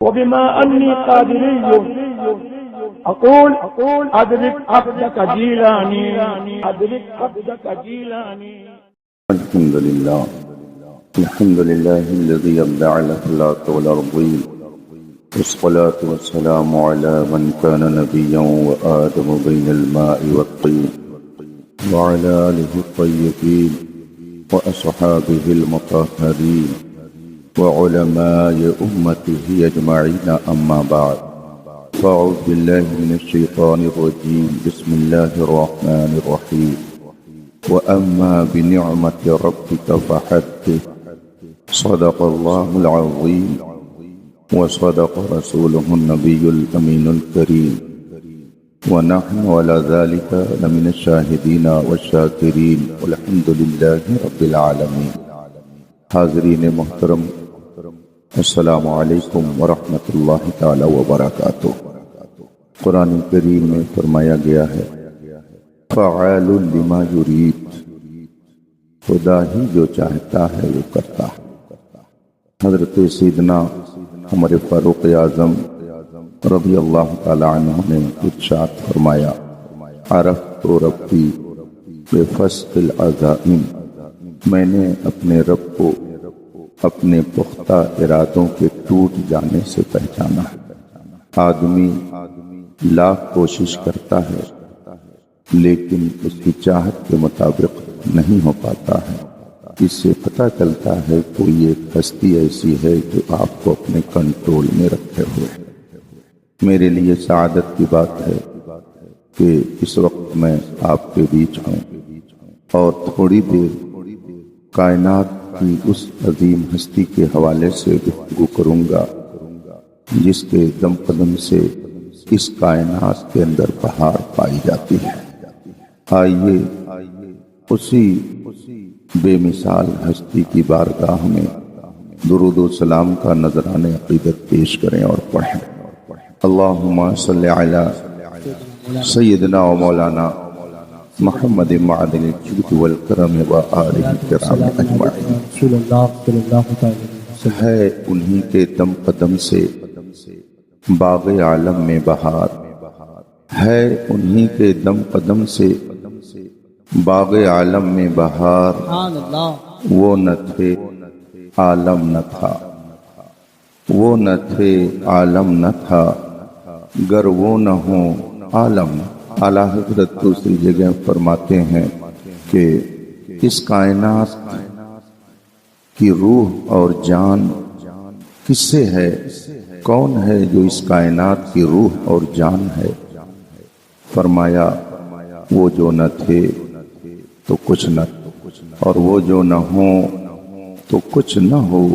وبما أني قادري أقول أدرك عبدك جيلاني أدرك عبدك جيلاني. الحمد لله الذي أبدع الأخلاق والأرضين، والصلاة والسلام على من كان نبيا وآدم بين الماء والطين، وعلى آله الطيبين وأصحابه المطهرين وعلماء أمته أجمعين، أما بعد. فأعوذ بالله من الشيطان الرجيم. بسم الله الرحمن الرحيم. وأما بنعمة ربك فحدث. صدق الله العظيم وصدق رسوله النبي الأمين الكريم، ونحن على ذلك لمن الشاهدين والشاكرين، والحمد لله رب العالمين. حاضرین محترم، السلام علیکم ورحمۃ اللہ تعالی وبرکاتہ۔ قرآن کریم میں فرمایا گیا ہے فعال لما یرید، خدا ہی جو چاہتا ہے وہ کرتا ہے۔ حضرت سیدنا عمر فاروق اعظم رضی اللہ تعالی عنہ نے ارشاد فرمایا عرفت ربی بفسق العزائم، میں نے اپنے رب کو اپنے پختہ ارادوں کے ٹوٹ جانے سے پہچانا۔ آدمی لاکھ کوشش کرتا ہے لیکن اس کی چاہت کے مطابق نہیں ہو پاتا ہے۔ اس سے پتہ چلتا ہے کوئی ایک ہستی ایسی ہے جو آپ کو اپنے کنٹرول میں رکھے ہوئے۔ میرے لیے سعادت کی بات ہے کہ اس وقت میں آپ کے بیچ ہوں اور تھوڑی دیر کائنات کی اس عظیم ہستی کے حوالے سے گفتگو کروں گا جس کے دم قدم سے اس کائنات کے اندر بہار پائی جاتی ہے۔ آئیے اسی بے مثال ہستی کی بارگاہ میں درود و سلام کا نذران عقیدت پیش کریں اور پڑھیں۔ اللہم صلی علی سیدنا و مولانا محمد معدن الجود والکرم وآلہ الکرام اجمعین۔ ہے انہی کے دم قدم سے باغ عالم میں بہار، ہے انہی کے دم قدم سے باغ عالم میں بہار، وہ نہ تھے عالم نہ تھا، وہ نہ تھے عالم نہ تھا، گر وہ نہ ہوں عالم نہ۔ اعلیٰ حضرت دوسری جگہ فرماتے ہیں کہ اس کائنات کی روح اور جان کس سے ہے؟ کون ہے جو اس کائنات کی روح اور جان ہے؟ فرمایا وہ جو نہ تھے تو کچھ نہ، اور وہ جو نہ ہوں تو کچھ نہ ہو۔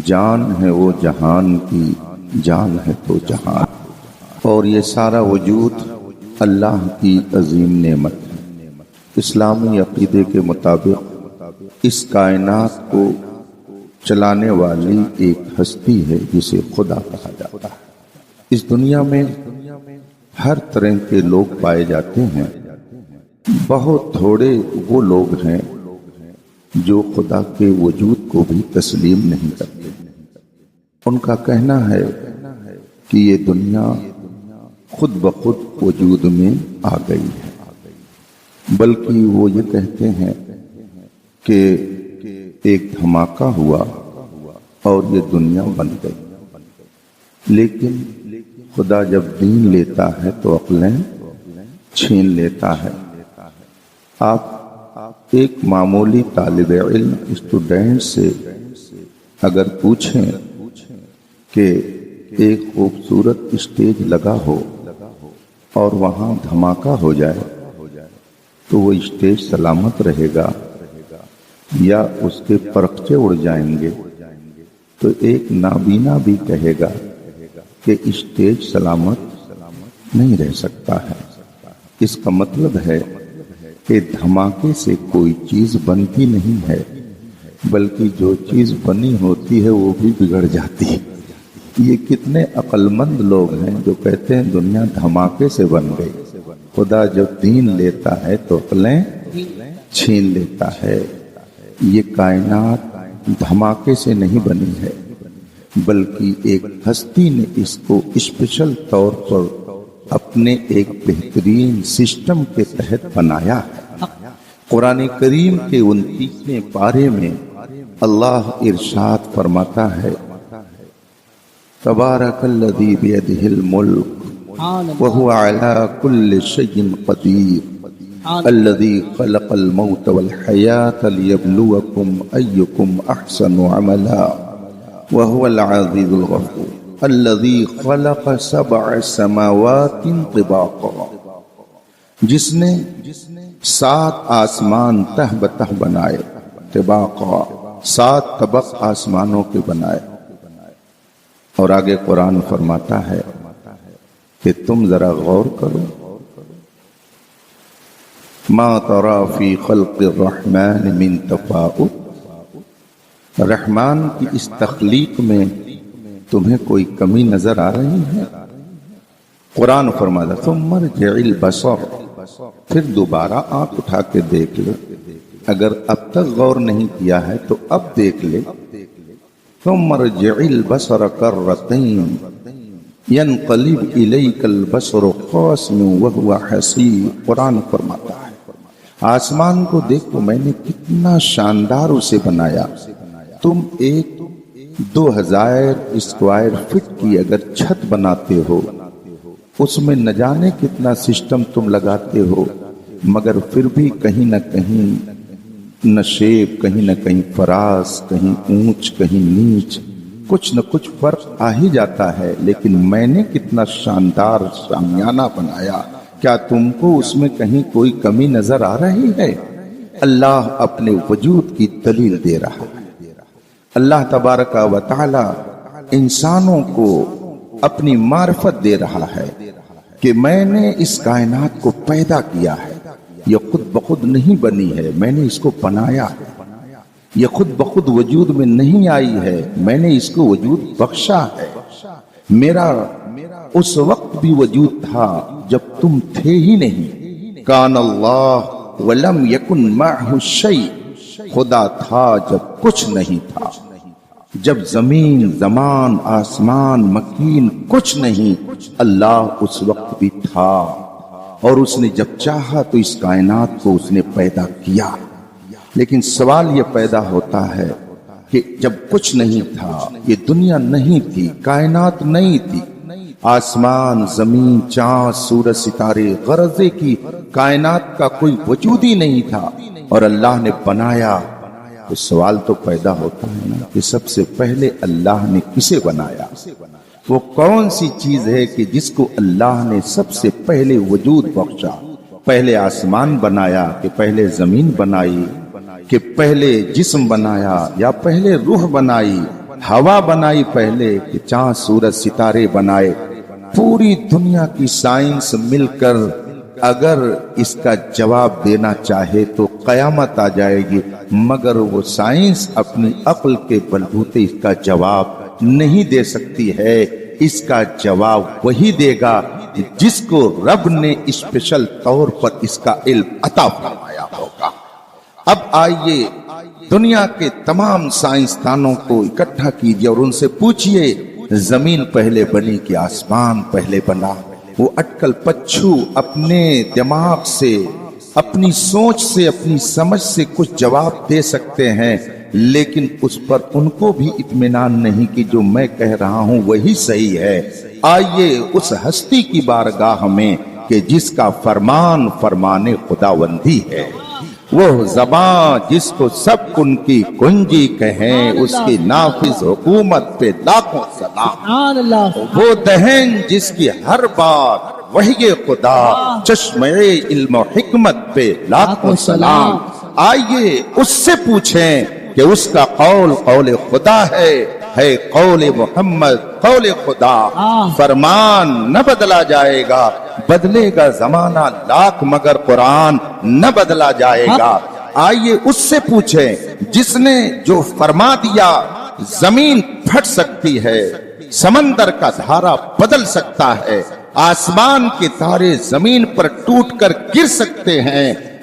جان ہے وہ جہان کی، جان ہے تو جہان، اور یہ سارا وجود اللہ کی عظیم نعمت ہے۔ اسلامی عقیدے کے مطابق اس کائنات کو چلانے والی ایک ہستی ہے جسے خدا کہا جاتا ہے۔ اس دنیا میں ہر طرح کے لوگ پائے جاتے ہیں، بہت تھوڑے وہ لوگ ہیں جو خدا کے وجود کو بھی تسلیم نہیں کرتے۔ ان کا کہنا ہے کہ یہ دنیا خود بخود وجود میں آ گئی ہے، بلکہ وہ یہ کہتے ہیں کہ ایک دھماکہ ہوا اور یہ دنیا بن گئی۔ لیکن خدا جب دین لیتا ہے تو عقلیں چھین لیتا ہے۔ آپ ایک معمولی طالب علم اسٹوڈنٹ سے اگر پوچھیں کہ ایک خوبصورت اسٹیج لگا ہو اور وہاں دھماکہ ہو جائے تو وہ اسٹیج سلامت رہے گا یا اس کے پرخچے اڑ جائیں گے؟ تو ایک نابینا بھی کہے گا کہ اسٹیج سلامت نہیں رہ سکتا ہے۔ اس کا مطلب ہے کہ دھماکے سے کوئی چیز بنتی نہیں ہے، بلکہ جو چیز بنی ہوتی ہے وہ بھی بگڑ جاتی ہے۔ یہ کتنے عقل مند لوگ ہیں جو کہتے ہیں دنیا دھماکے سے بن گئی۔ خدا جب دین لیتا ہے تو عقلیں چھین لیتا ہے۔ یہ کائنات دھماکے سے نہیں بنی ہے، بلکہ ایک ہستی نے اس کو اسپیشل طور پر اپنے ایک بہترین سسٹم کے تحت بنایا ہے۔ قرآن کریم کے 29ویں پارے میں اللہ ارشاد فرماتا ہے تبارک الذی بیدہ الملک وہو علی کل شیء قدیر الذی خلق الموت والحیاة لیبلوکم ایکم احسن عملا وهو العزیز الغفور الذی خلق 7 سماوات طباقا، جس نے 7 آسمان تہ بتہ بنائے، طباقا 7 طبق آسمانوں کے بنائے۔ اور آگے قرآن فرماتا ہے کہ تم ذرا غور کرو، ما ترى فی خلق الرحمن من تفاؤت، رحمان کی اس تخلیق میں تمہیں کوئی کمی نظر آ رہی ہے؟ قرآن فرماتا ثم ارجع البصر، پھر دوبارہ آنکھ اٹھا کے دیکھ لے، اگر اب تک غور نہیں کیا ہے تو اب دیکھ لے۔ ثم ارجع البصر کرتین ينقلب الیک البصر خاسئا وهو حسیر، قرآن فرماتا ہے آسمان کو دیکھو میں نے کتنا شاندار اسے بنایا، تم ایک 2000 اسکوائر فٹ کی اگر چھت بناتے ہو اس میں نہ جانے کتنا سسٹم تم لگاتے ہو، مگر پھر بھی کہیں نہ کہیں نشیب، کہیں نہ کہیں فراز، کہیں اونچ کہیں نیچ، کچھ نہ کچھ فرق آ ہی جاتا ہے، لیکن میں نے کتنا شاندار شامیانہ بنایا، کیا تم کو اس میں کہیں کوئی کمی نظر آ رہی ہے؟ اللہ اپنے وجود کی دلیل دے رہا ہے۔ اللہ تبارک و تعالی انسانوں کو اپنی معرفت دے رہا ہے کہ میں نے اس کائنات کو پیدا کیا ہے، یہ خود بخود نہیں بنی ہے، میں نے اس کو بنایا ہے، یہ خود بخود وجود میں نہیں آئی ہے، میں نے اس کو وجود بخشا ہے۔ میرا اس وقت بھی وجود تھا جب تم تھے ہی نہیں، کان اللہ ولم یکن معہ شیء، خدا تھا جب کچھ نہیں تھا، جب زمین زمان آسمان مکین کچھ نہیں، اللہ اس وقت بھی تھا، اور اس نے جب چاہا تو اس کائنات کو اس نے پیدا کیا۔ لیکن سوال یہ پیدا ہوتا ہے کہ جب کچھ نہیں تھا، یہ دنیا نہیں تھی، کائنات نہیں تھی، آسمان زمین چاند سورج ستارے غرضے کی کائنات کا کوئی وجود ہی نہیں تھا، اور اللہ نے بنایا، تو سوال تو پیدا ہوتا ہے نا کہ سب سے پہلے اللہ نے کسے بنایا؟ وہ کون سی چیز ہے کہ جس کو اللہ نے سب سے پہلے وجود بخشا؟ پہلے آسمان بنایا کہ پہلے زمین بنائی کہ پہلے جسم بنایا یا پہلے روح بنائی؟ ہوا بنائی پہلے کہ چاند سورج ستارے بنائے؟ پوری دنیا کی سائنس مل کر اگر اس کا جواب دینا چاہے تو قیامت آ جائے گی، مگر وہ سائنس اپنی عقل کے بلبوتے اس کا جواب نہیں دے سکتی ہے۔ اس کا جواب وہی دے گا جس کو رب نے اسپیشل طور پر اس کا علم عطا فرمایا ہوگا۔ اب آئیے دنیا کے تمام سائنسدانوں کو اکٹھا کیجیے اور ان سے پوچھئے زمین پہلے بنی کہ آسمان پہلے بنا؟ وہ اٹکل پچھو اپنے دماغ سے، اپنی سوچ سے، اپنی سمجھ سے کچھ جواب دے سکتے ہیں، لیکن اس پر ان کو بھی اطمینان نہیں کہ جو میں کہہ رہا ہوں وہی صحیح ہے۔ آئیے اس ہستی کی بارگاہ میں کہ جس کا فرمان فرمان خداوندی ہے، وہ زبان جس کو سب ان کی کنجی کہیں، اس کی نافذ حکومت پہ لاکھوں سلام، وہ دہن جس کی ہر بات وحی خدا، چشمہ علم و حکمت پہ لاکھوں سلام۔ آئیے اس سے پوچھیں کہ اس کا قول قول خدا ہے قول محمد قول خدا، فرمان نہ بدلا جائے گا، بدلے گا زمانہ لاکھ مگر قرآن نہ بدلا جائے گا۔ آئیے اس سے پوچھیں جس نے جو فرما دیا زمین پھٹ سکتی ہے، سمندر کا دھارا بدل سکتا ہے، آسمان کے تارے زمین پر ٹوٹ کر گر سکتے ہیں،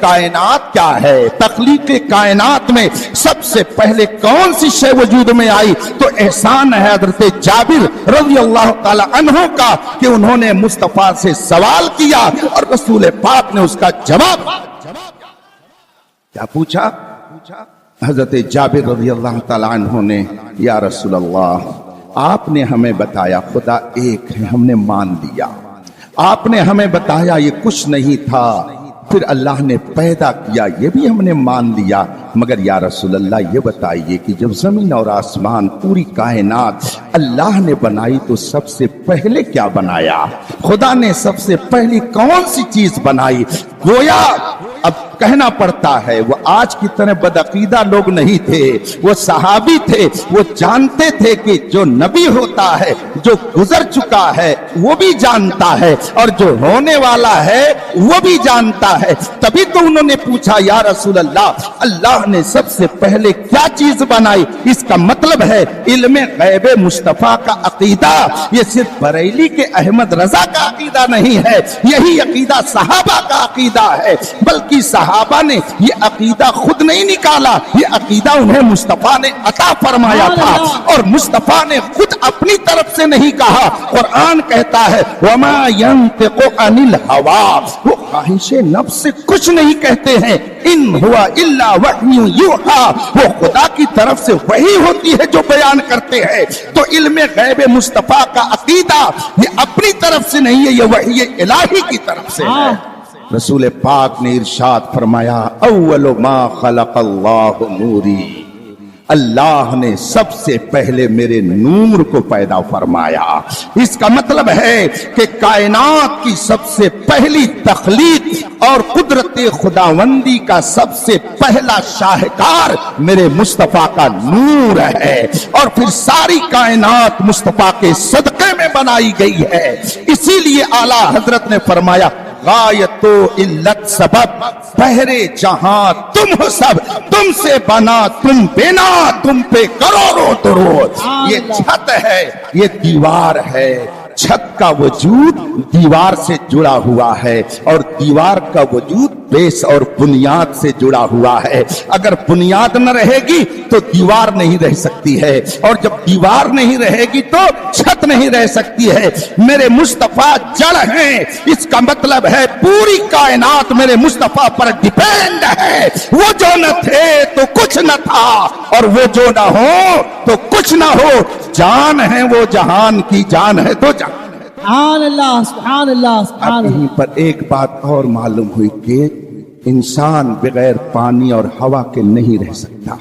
کائنات کیا ہے، تخلیق کائنات میں سب سے پہلے کون سی شے وجود میں آئی، تو احسان ہے حضرت جابر رضی اللہ تعالی عنہ کا کہ انہوں نے مصطفیٰ سے سوال کیا اور رسول پاک نے اس کا جواب کیا پوچھا؟ حضرت جابر رضی اللہ تعالی عنہ نے، یا رسول اللہ آپ نے ہمیں بتایا خدا ایک ہے، ہم نے مان لیا، آپ نے ہمیں بتایا یہ کچھ نہیں تھا، پھر اللہ نے پیدا کیا یہ بھی ہم نے مان لیا، مگر یا رسول اللہ یہ بتائیے کہ جب زمین اور آسمان پوری کائنات اللہ نے بنائی تو سب سے پہلے کیا بنایا؟ خدا نے سب سے پہلی کون سی چیز بنائی؟ گویا اب کہنا پڑتا ہے وہ آج کی طرح بدعقیدہ لوگ نہیں تھے، وہ صحابی تھے، وہ جانتے تھے کہ جو نبی ہوتا ہے جو گزر چکا ہے وہ بھی جانتا ہے اور جو ہونے والا ہے وہ بھی جانتا ہے، تبھی تو انہوں نے پوچھا یا رسول اللہ اللہ نے سب سے پہلے کیا چیز بنائی؟ اس کا مطلب ہے علم غیب مصطفیٰ کا عقیدہ یہ صرف بریلی کے احمد رضا کا عقیدہ نہیں ہے، یہی عقیدہ صحابہ کا عقیدہ ہے، بلکہ صحابہ نے یہ عقیدہ خود نہیں نکالا، یہ عقیدہ انہیں مصطفیٰ نے عطا فرمایا تھا، اور مصطفیٰ نے خود اپنی طرف سے نہیں کہا، قرآن کہتا ہے وما ينطق عن الهوى، وہ خواہش نفس سے کچھ نہیں کہتے ہیں، ان ہوا الا وحی یوحی، وہ خدا کی طرف سے وحی ہوتی ہے جو بیان کرتے ہیں، تو علم غیب مصطفیٰ کا عقیدہ یہ اپنی طرف سے نہیں ہے، یہ وحی الہی کی طرف سے ہے۔ رسول پاک نے ارشاد فرمایا اول ما خلق اللہ نوری، اللہ نے سب سے پہلے میرے نور کو پیدا فرمایا، اس کا مطلب ہے کہ کائنات کی سب سے پہلی تخلیق اور قدرت خداوندی کا سب سے پہلا شاہکار میرے مصطفیٰ کا نور ہے، اور پھر ساری کائنات مصطفیٰ کے صدقے میں بنائی گئی ہے، اسی لیے اعلیٰ حضرت نے فرمایا غایت و علت سبب، پہرے جہاں تم ہو سب، تم سے بنا تم بنا، تم پہ کروڑوں درود۔ یہ چھت ہے، یہ دیوار ہے، چھت کا وجود دیوار سے جڑا ہوا ہے اور دیوار کا وجود بیس اور بنیاد سے جڑا ہوا ہے، اگر بنیاد نہ رہے گی تو دیوار نہیں رہ سکتی ہے، اور جب دیوار نہیں رہے گی تو چھت نہیں رہ سکتی ہے۔ میرے مصطفیٰ جڑ ہیں، اس کا مطلب ہے پوری کائنات میرے مصطفیٰ پر ڈیپینڈ ہے، وہ جو نہ تھے تو کچھ نہ تھا، اور وہ جو نہ ہو تو کچھ نہ ہو، جان ہے وہ جہان کی جان ہے تو جان ہے۔ سبحان اللہ سبحان اللہ سبحان اللہ۔ یہیں پر ایک بات اور معلوم ہوئی کہ انسان بغیر پانی اور ہوا کے نہیں رہ سکتا،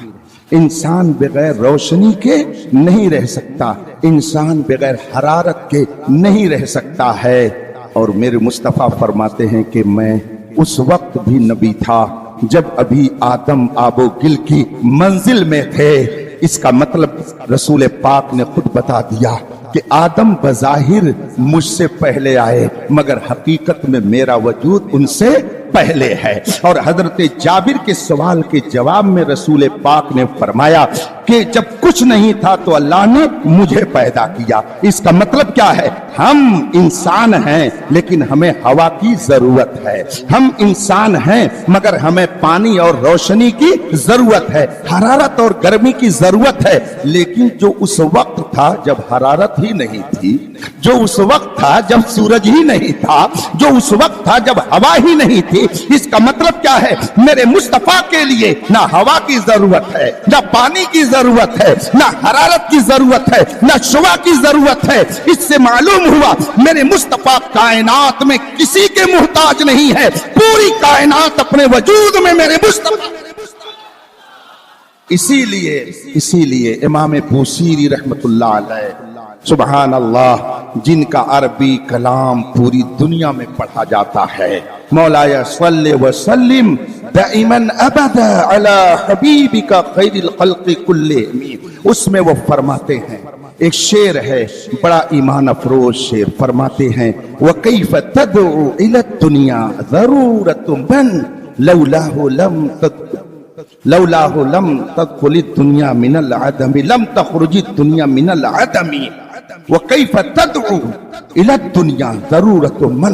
انسان بغیر روشنی کے نہیں رہ سکتا، انسان بغیر حرارت کے نہیں رہ سکتا ہے، اور میرے مصطفیٰ فرماتے ہیں کہ میں اس وقت بھی نبی تھا جب ابھی آدم آب و گل کی منزل میں تھے، اس کا مطلب رسول پاک نے خود بتا دیا کہ آدم بظاہر مجھ سے پہلے آئے مگر حقیقت میں میرا وجود ان سے پہلے ہے، اور حضرت جابر کے سوال کے جواب میں رسول پاک نے فرمایا کہ جب کچھ نہیں تھا تو اللہ نے مجھے پیدا کیا، اس کا مطلب کیا ہے؟ ہم انسان ہیں لیکن ہمیں ہوا کی ضرورت ہے، ہم انسان ہیں مگر ہمیں پانی اور روشنی کی ضرورت ہے، حرارت اور گرمی کی ضرورت ہے، لیکن جو اس وقت تھا جب حرارت ہی نہیں تھی، جو اس وقت تھا جب سورج ہی نہیں تھا، جو اس وقت تھا جب ہوا ہی نہیں تھی، اس کا مطلب کیا ہے؟ میرے مصطفیٰ کے لیے نہ ہوا کی ضرورت ہے، نہ پانی کی ضرورت ہے، نہ حرارت کی ضرورت ہے، نہ شعاع کی ضرورت ہے۔ اس سے معلوم ہوا میرے مصطفیٰ کائنات میں کسی کے محتاج نہیں ہے، پوری کائنات اپنے وجود میں میرے مصطفیٰ۔ اسی لیے امام بوصیری رحمت اللہ علیہ سبحان اللہ، جن کا عربی کلام پوری دنیا میں پڑھا جاتا ہے، مولاي صل وسلم دائما ابدا على حبیبک خیر الخلق كلهم، اس میں وہ فرماتے ہیں، ایک شعر ہے بڑا ایمان افروز شعر، فرماتے ہیں وَكَيْفَ تَدْعُو إِلَى الدُّنْيَا ضَرُورَةٌ مَّن لولاه لم تدخل الدنيا من العدم، لم تخرج الدنيا من العدم، وكيف تدعو الى الدنيا ضرورة من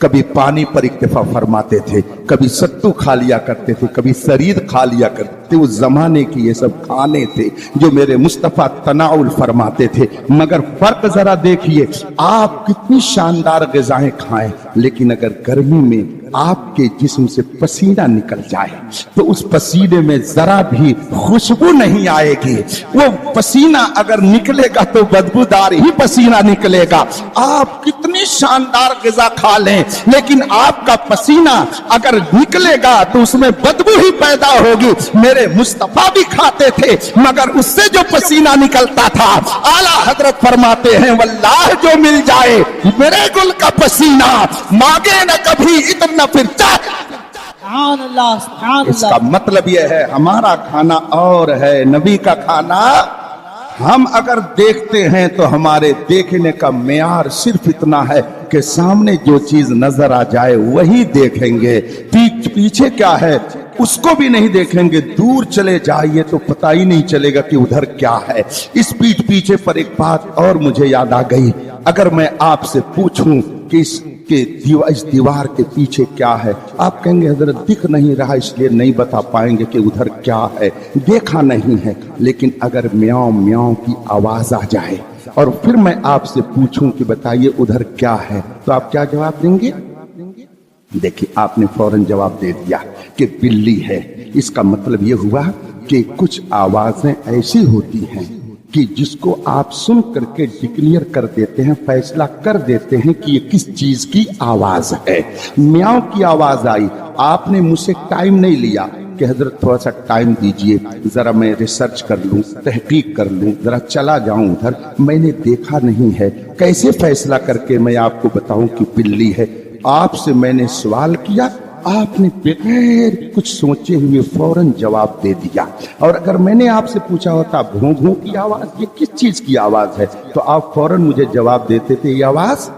کبھی پانی پر اکتفا فرماتے تھے، کبھی ستو کھا لیا کرتے تھے، کبھی سرید کھا لیا کرتے تھے۔ اس زمانے کی یہ سب کھانے تھے جو میرے مصطفیٰ تناول فرماتے تھے۔ مگر فرق ذرا دیکھیے، آپ کتنی شاندار غذائیں کھائیں، لیکن اگر گرمی میں آپ کے جسم سے پسینہ نکل جائے تو اس پسینے میں ذرا بھی خوشبو نہیں آئے گی۔ وہ پسینہ اگر نکلے گا تو بدبودار ہی پسینہ نکلے گا۔ آپ کتنی شاندار غذا کھا لیں، لیکن آپ کا پسینہ اگر نکلے گا تو اس میں بدبو ہی پیدا ہوگی۔ میرے مصطفیٰ بھی کھاتے تھے، مگر اس سے جو پسینہ نکلتا تھا، اعلیٰ حضرت فرماتے ہیں واللہ جو مل جائے میرے گل کا پسینہ، مانگے نہ کبھی اتنا پھر چاہے۔ سبحان اللہ، سبحان اس کا اللہ۔ مطلب یہ ہے ہمارا کھانا اور ہے، نبی کا کھانا ہم اگر دیکھتے ہیں تو ہمارے دیکھنے کا معیار صرف اتنا ہے کہ سامنے جو چیز نظر آ جائے وہی دیکھیں گے، پیچھے کیا ہے اس کو بھی نہیں دیکھیں گے۔ دور چلے جائیے تو پتہ ہی نہیں چلے گا کہ ادھر کیا ہے۔ اس پیچھے پر ایک بات اور مجھے یاد آ گئی، اگر میں آپ سے پوچھوں کہ اس دیوار کے پیچھے کیا ہے، آپ کہیں گے حضرت دکھ نہیں رہا اس لیے نہیں بتا پائیں گے کہ ادھر کیا ہے، دیکھا نہیں ہے۔ لیکن اگر میاؤں میاؤں کی آواز آ جائے اور پھر میں آپ سے پوچھوں کہ بتائیے ادھر کیا ہے، تو آپ کیا جواب دیں گے؟ دیکھیں آپ نے فوراً جواب دے دیا کہ بلی ہے۔ اس کا مطلب یہ ہوا کہ کچھ آوازیں ایسی ہوتی ہیں کہ جس کو آپ سن کر کے ڈکلیئر کر دیتے ہیں، فیصلہ کر دیتے ہیں کہ یہ کس چیز کی آواز ہے۔ میاؤں کی آواز آئی، آپ نے مجھ سے ٹائم نہیں لیا کہ حضرت تھوڑا سا ٹائم دیجئے، ذرا میں ریسرچ کر لوں، تحقیق کر لوں، ذرا چلا جاؤں ادھر، میں نے دیکھا نہیں ہے، کیسے فیصلہ کر کے میں آپ کو بتاؤں کہ بلی ہے؟ آپ سے میں نے سوال کیا، آپ نے بغیر کچھ سوچے ہوئے فوراً جواب دے دیا۔ اور اگر میں نے آپ سے پوچھا ہوتا بھوں بھوں کی آواز یہ کس چیز کی آواز ہے، تو آپ فوراً مجھے جواب دیتے تھے یہ آواز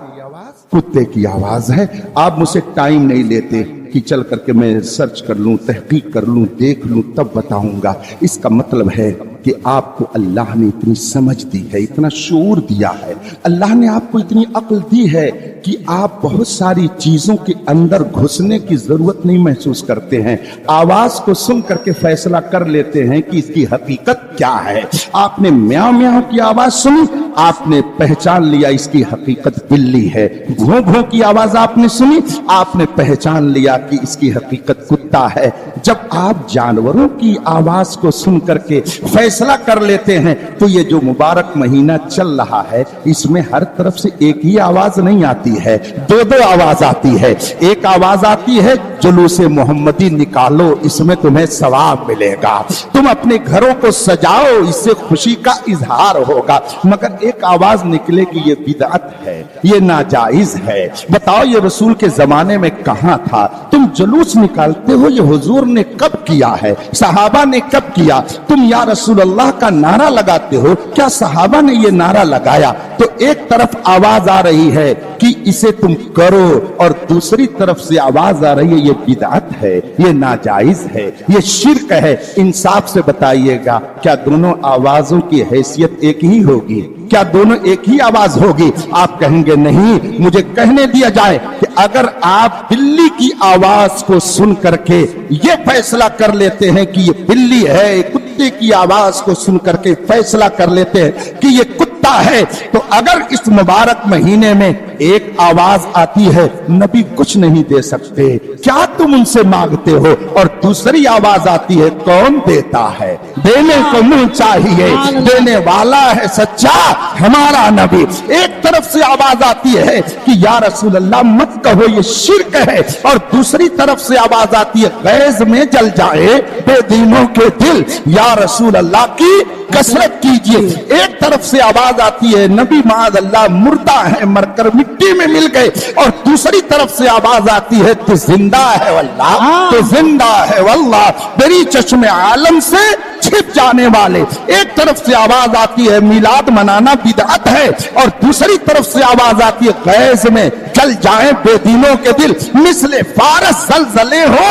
کتے کی آواز ہے۔ آپ مجھ سے ٹائم نہیں لیتے کہ چل کر کے میں سرچ کر لوں، تحقیق کر لوں، دیکھ لوں تب بتاؤں گا۔ اس کا مطلب ہے کہ آپ کو اللہ نے اتنی سمجھ دی ہے، اتنا شعور دیا ہے، اللہ نے آپ کو اتنی عقل دی ہے کہ آپ بہت ساری چیزوں کے اندر گھسنے کی ضرورت نہیں محسوس کرتے ہیں، آواز کو سن کر کے فیصلہ کر لیتے ہیں کہ اس کی حقیقت کیا ہے۔ آپ نے میاؤں میاؤں کی آواز سنی، آپ نے پہچان لیا اس کی حقیقت بلی ہے۔ بھوں بھوں کی آواز آپ نے سنی، آپ نے پہچان لیا کہ اس کی حقیقت کتا ہے۔ جب آپ جانوروں کی آواز کو سن کر کے فیصلہ کر لیتے ہیں تو یہ جو مبارک مہینہ چل رہا ہے اس میں ہر طرف سے ایک ہی آواز نہیں آتی ہے، دو آواز آتی ہے۔ ایک آواز آتی ہے جلوس محمدی نکالو، اس میں تمہیں ثواب ملے گا، تم اپنے گھروں کو سجاؤ، اس سے خوشی کا اظہار ہوگا۔ مگر ایک آواز نکلے گی یہ بدعت ہے، یہ ناجائز ہے۔ بتاؤ یہ رسول کے زمانے میں کہاں تھا؟ تم جلوس نکالتے ہو یہ حضور نے کب کیا ہے، صحابہ نے کب کیا؟ تم یا رسول اللہ کا نعرہ لگاتے ہو، کیا صحابہ نے یہ نعرہ لگایا؟ تو ایک طرف آواز آ رہی ہے کہ اسے تم کرو، اور دوسری طرف سے آواز آ رہی ہے یہ بدعت ہے، یہ ناجائز ہے، یہ شرک ہے۔ انصاف سے بتائیے گا کیا دونوں آوازوں کی حیثیت ایک ہی ہوگی؟ کیا دونوں ایک ہی آواز ہوگی؟ آپ کہیں گے نہیں، مجھے کہنے دیا جائے کہ اگر آپ بلی کی آواز کو سن کر کے یہ فیصلہ کر لیتے ہیں کہ یہ بلی ہے، کتے کی آواز کو سن کر کے فیصلہ کر لیتے ہیں کہ یہ کتا ہے، تو اگر اس مبارک مہینے میں ایک آواز آتی ہے نبی کچھ نہیں دے سکتے، کیا تم ان سے مانگتے ہو؟ اور دوسری آواز آتی ہے کون دیتا ہے؟ دینے کو منہ چاہیے، دینے والا ہے سچا ہمارا نبی۔ ایک طرف سے آواز آتی ہے کہ یا رسول اللہ مت کہو یہ شرک ہے، اور دوسری طرف سے آواز آتی ہے غیظ میں جل جائے بے دینوں کے دل، یا رسول اللہ کی کثرت کیجئے۔ ایک طرف سے آواز آتی ہے نبی معاذ اللہ مردہ ہے، مر کر مٹی میں مل گئے، اور دوسری طرف سے آواز آتی ہے تو زندہ ہے واللہ، تو زندہ ہے واللہ، میری چشم عالم سے چھپ جانے والے۔ ایک طرف سے آواز آتی ہے میلاد منانا بدعت ہے، اور دوسری طرف سے آواز آتی ہے غیظ میں جل جائیں بے دینوں کے دل، مثل فارس زلزلے ہو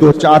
2-4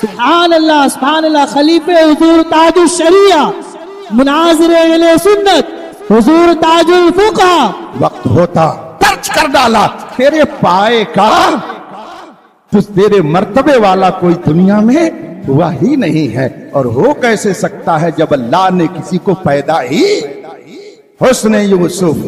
سبحان اللہ خلیفہ حضور تاج الشریعہ مناظر اہل سنت حضور تاج الفقہ وقت ہوتا درج کر ڈالا تیرے پائے کا، تیرے مرتبے والا کوئی دنیا میں ہوا ہی نہیں ہے، اور ہو کیسے سکتا ہے جب اللہ نے کسی کو پیدا ہی۔ حسن یوسف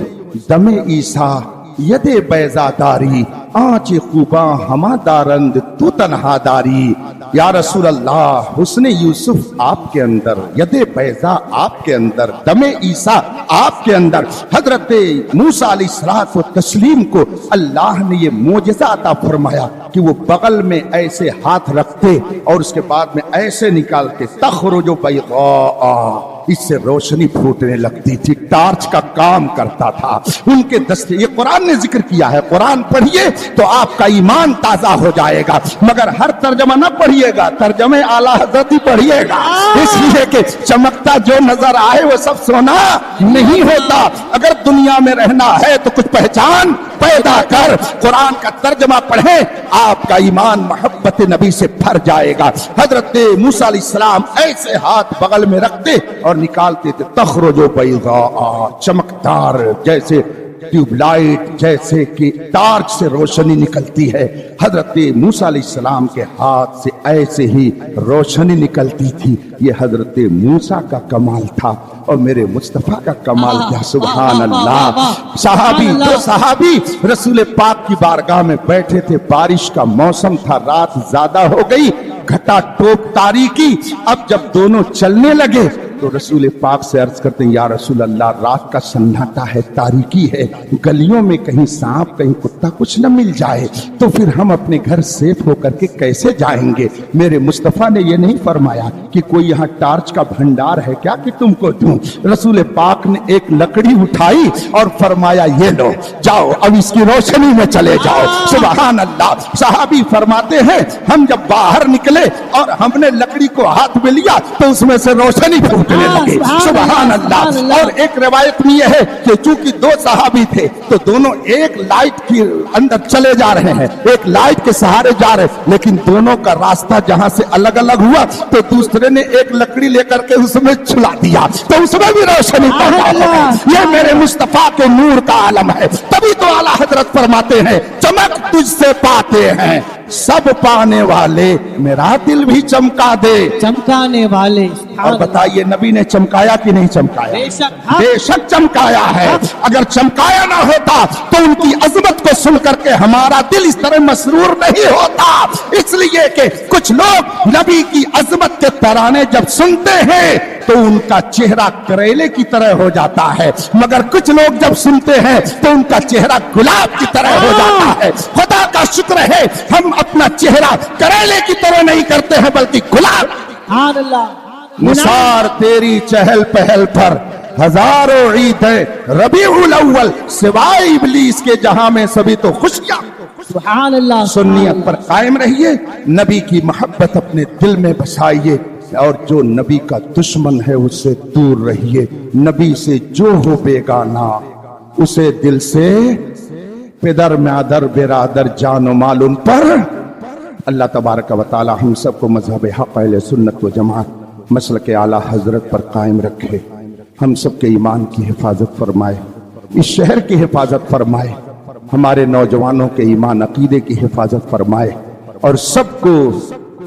دم عیسیٰ ید بیضا داری، آنچ خوباں ہما دارند تو تنہا داری۔ یا رسول اللہ، حسن یوسف آپ کے اندر، ید بیضا آپ کے اندر، دم عیسیٰ آپ کے اندر۔ حضرت موسیٰ علیہ الصلوۃ والتسلیم کو اللہ نے یہ معجزہ عطا فرمایا کہ وہ بغل میں ایسے ہاتھ رکھتے اور اس کے بعد میں ایسے نکالتے، تخرج بیضاء، اس سے روشنی پھوٹنے لگتی تھی، ٹارچ کا کام کرتا تھا ان کے دستے۔ یہ قرآن نے ذکر کیا ہے، قرآن پڑھیے تو آپ کا ایمان تازہ ہو جائے گا، مگر ہر ترجمہ نہ پڑھیے گا، ترجمے اعلیٰ حضرت ہی پڑھیے گا، اس لیے کہ چمکتا جو نظر آئے وہ سب سونا نہیں ہوتا۔ اگر دنیا میں رہنا ہے تو کچھ پہچان پیدا کر، قرآن کا ترجمہ پڑھیں، آپ کا ایمان محبت نبی سے بھر جائے گا۔ حضرت موسیٰ علیہ السلام ایسے ہاتھ بغل میں رکھتے اور نکالتے تھے، تخرج بیضاء، چمکدار، جیسے ٹیوب لائٹ، جیسے کہ ٹارچ سے روشنی نکلتی ہے۔ حضرت موسیٰ علیہ السلام کے ہاتھ سے ایسے ہی روشنی نکلتی تھی۔ یہ حضرت موسیٰ کا کمال تھا، اور میرے مصطفیٰ کا کمال کیا، سبحان اللہ۔ صحابی، دو صحابی رسول پاک کی بارگاہ میں بیٹھے تھے، بارش کا موسم تھا، رات زیادہ ہو گئی، گھٹا ٹوپ تاریکی۔ اب جب دونوں چلنے لگے تو رسول پاک سے عرض کرتے ہیں، یا رسول اللہ، رات کا سناٹا ہے، تاریکی ہے، گلیوں میں کہیں سانپ کہیں کتا کچھ نہ مل جائے تو پھر ہم اپنے گھر سیف ہو کر کے کیسے جائیں گے؟ میرے مصطفیٰ نے یہ نہیں فرمایا کہ کوئی یہاں ٹارچ کا بھنڈار ہے کیا کہ تم کو دوں۔ رسول پاک نے ایک لکڑی اٹھائی اور فرمایا، یہ لو، جاؤ اب اس کی روشنی میں چلے جاؤ۔ سبحان اللہ۔ صحابی فرماتے ہیں، ہم جب باہر نکلے اور ہم نے لکڑی کو ہاتھ میں لیا تو اس میں سے روشنی پھوٹنے لگے، سبحان اللہ۔ اور ایک روایت میں یہ ہے کہ چونکہ دو صحابی تھے تو دونوں ایک لائٹ کے اندر چلے جا رہے ہیں، ایک لائٹ کے سہارے جا رہے ہیں، لیکن دونوں کا راستہ جہاں سے الگ الگ ہوا تو دوسرے نے ایک لکڑی لے کر کے اس میں چھلا دیا تو اس میں بھی روشنی پیدا ہو گئی۔ یہ میرے مصطفیٰ کے نور کا عالم ہے۔ تبھی تو اعلیٰ حضرت فرماتے ہیں، چمک تجھ سے پاتے ہیں سب پانے والے، میرا دل بھی چمکا دے۔ چمکانے والے، اور بتائیے نبی نے چمکایا کہ نہیں چمکایا؟ بے شک چمکایا ہے۔ اگر چمکایا نہ ہوتا تو ان کی عظمت کو سن کر کے ہمارا دل اس طرح مسرور نہیں ہوتا، اس لیے کہ کچھ لوگ نبی کی عظمت کے ترانے جب سنتے ہیں تو ان کا چہرہ کریلے کی طرح ہو جاتا ہے، مگر کچھ لوگ جب سنتے ہیں تو ان کا چہرہ گلاب کی طرح ہو جاتا ہے۔ خدا کا شکر ہے ہم اپنا چہرہ کریلے کی طرح نہیں کرتے ہیں بلکہ گلاب۔ سبحان اللہ۔ نثار تیری چہل پہل پر ہزاروں عید ہے، ربیع الاول سوائے ابلیس کے جہاں میں سبھی تو خوشیاں۔ سبحان اللہ۔ سنیت پر قائم رہیے، نبی کی محبت اپنے دل میں بسائیے، اور جو نبی کا دشمن ہے اس سے دور رہیے۔ نبی سے جو ہو بیگانہ اسے دل سے، پدر مادر برادر جان و مال ان پر۔ اللہ تبارک و تعالی ہم سب کو مذہب حق اہل سنت و جماعت مسلک اعلیٰ حضرت پر قائم رکھے، ہم سب کے ایمان کی حفاظت فرمائے، اس شہر کی حفاظت فرمائے، ہمارے نوجوانوں کے ایمان عقیدے کی حفاظت فرمائے، اور سب کو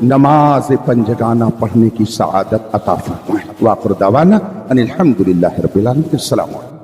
نماز پنجگانہ پڑھنے کی سعادت عطا فرمائے۔ وآخر دعوانا ان الحمدللہ رب العالمین۔ السلام علیکم۔